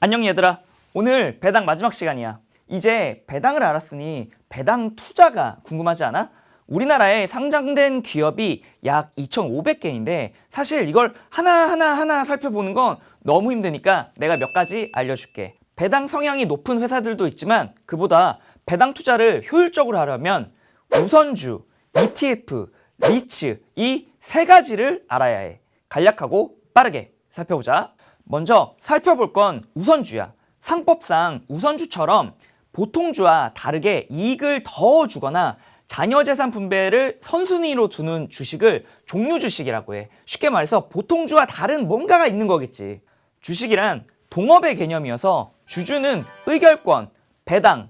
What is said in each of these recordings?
안녕 얘들아. 오늘 배당 마지막 시간이야. 이제 배당을 알았으니 배당 투자가 궁금하지 않아? 우리나라에 상장된 기업이 약 2,500개인데 사실 이걸 하나하나 살펴보는 건 너무 힘드니까 내가 몇 가지 알려줄게. 배당 성향이 높은 회사들도 있지만 그보다 배당 투자를 효율적으로 하려면 우선주, ETF, 리츠 이 세 가지를 알아야 해. 간략하고 빠르게 살펴보자. 먼저 살펴볼 건 우선주야. 상법상 우선주처럼 보통주와 다르게 이익을 더 주거나 자녀재산 분배를 선순위로 두는 주식을 종류주식이라고 해. 쉽게 말해서 보통주와 다른 뭔가가 있는 거겠지. 주식이란 동업의 개념이어서 주주는 의결권, 배당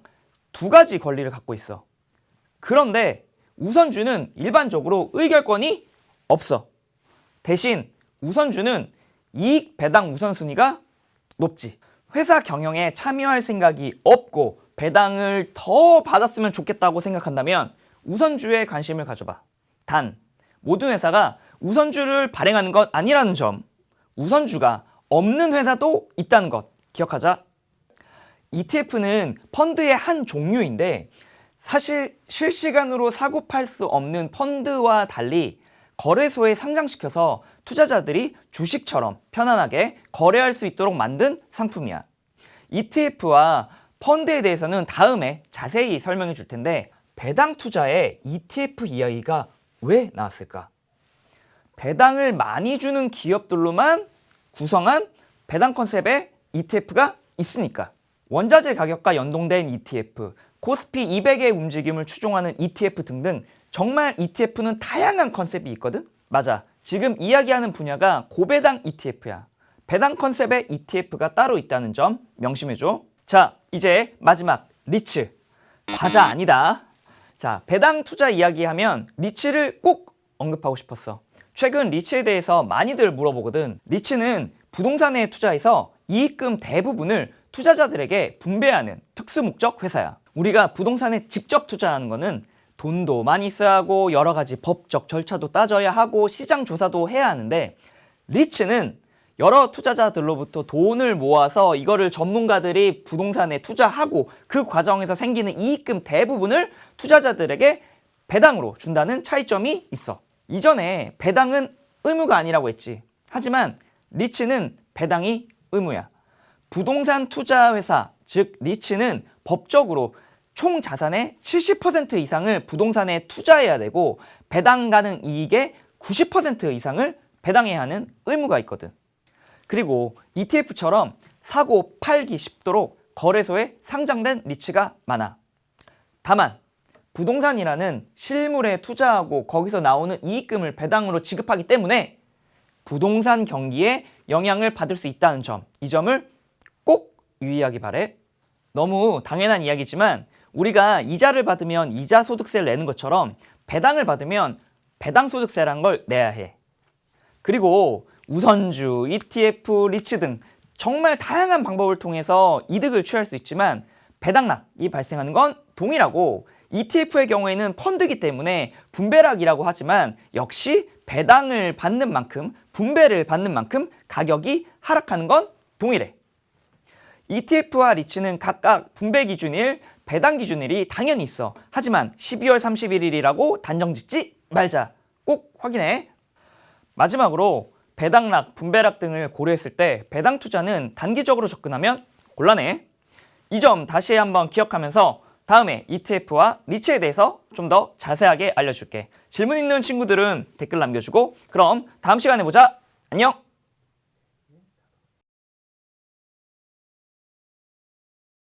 두 가지 권리를 갖고 있어. 그런데 우선주는 일반적으로 의결권이 없어. 대신 우선주는 이익 배당 우선순위가 높지. 회사 경영에 참여할 생각이 없고 배당을 더 받았으면 좋겠다고 생각한다면 우선주에 관심을 가져봐. 단, 모든 회사가 우선주를 발행하는 것 아니라는 점, 우선주가 없는 회사도 있다는 것 기억하자. ETF는 펀드의 한 종류인데 사실 실시간으로 사고 팔 수 없는 펀드와 달리 거래소에 상장시켜서 투자자들이 주식처럼 편안하게 거래할 수 있도록 만든 상품이야. ETF와 펀드에 대해서는 다음에 자세히 설명해 줄 텐데 배당 투자에 ETF 이야기가 왜 나왔을까? 배당을 많이 주는 기업들로만 구성한 배당 컨셉의 ETF가 있으니까. 원자재 가격과 연동된 ETF, 코스피 200의 움직임을 추종하는 ETF 등등 정말 ETF는 다양한 컨셉이 있거든? 맞아. 지금 이야기하는 분야가 고배당 ETF야. 배당 컨셉의 ETF가 따로 있다는 점 명심해줘. 자, 이제 마지막 리츠. 과자 아니다. 자, 배당 투자 이야기하면 리츠를 꼭 언급하고 싶었어. 최근 리츠에 대해서 많이들 물어보거든. 리츠는 부동산에 투자해서 이익금 대부분을 투자자들에게 분배하는 특수목적 회사야. 우리가 부동산에 직접 투자하는 거는 돈도 많이 써야 하고 여러 가지 법적 절차도 따져야 하고 시장 조사도 해야 하는데 리츠는 여러 투자자들로부터 돈을 모아서 이거를 전문가들이 부동산에 투자하고 그 과정에서 생기는 이익금 대부분을 투자자들에게 배당으로 준다는 차이점이 있어. 이전에 배당은 의무가 아니라고 했지. 하지만 리츠는 배당이 의무야. 부동산 투자 회사, 즉 리츠는 법적으로 총 자산의 70% 이상을 부동산에 투자해야 되고 배당 가능 이익의 90% 이상을 배당해야 하는 의무가 있거든. 그리고 ETF처럼 사고 팔기 쉽도록 거래소에 상장된 리츠가 많아. 다만 부동산이라는 실물에 투자하고 거기서 나오는 이익금을 배당으로 지급하기 때문에 부동산 경기에 영향을 받을 수 있다는 점, 이 점을 꼭 유의하기 바래. 너무 당연한 이야기지만 우리가 이자를 받으면 이자 소득세를 내는 것처럼 배당을 받으면 배당 소득세라는 걸 내야 해. 그리고 우선주, ETF, 리츠 등 정말 다양한 방법을 통해서 이득을 취할 수 있지만 배당락이 발생하는 건 동일하고 ETF의 경우에는 펀드이기 때문에 분배락이라고 하지만 역시 배당을 받는 만큼 분배를 받는 만큼 가격이 하락하는 건 동일해. ETF와 리츠는 각각 분배 기준일, 배당 기준일이 당연히 있어. 하지만 12월 31일이라고 단정 짓지 말자. 꼭 확인해. 마지막으로 배당락, 분배락 등을 고려했을 때 배당 투자는 단기적으로 접근하면 곤란해. 이 점 다시 한번 기억하면서 다음에 ETF와 리츠에 대해서 좀 더 자세하게 알려줄게. 질문 있는 친구들은 댓글 남겨주고 그럼 다음 시간에 보자. 안녕!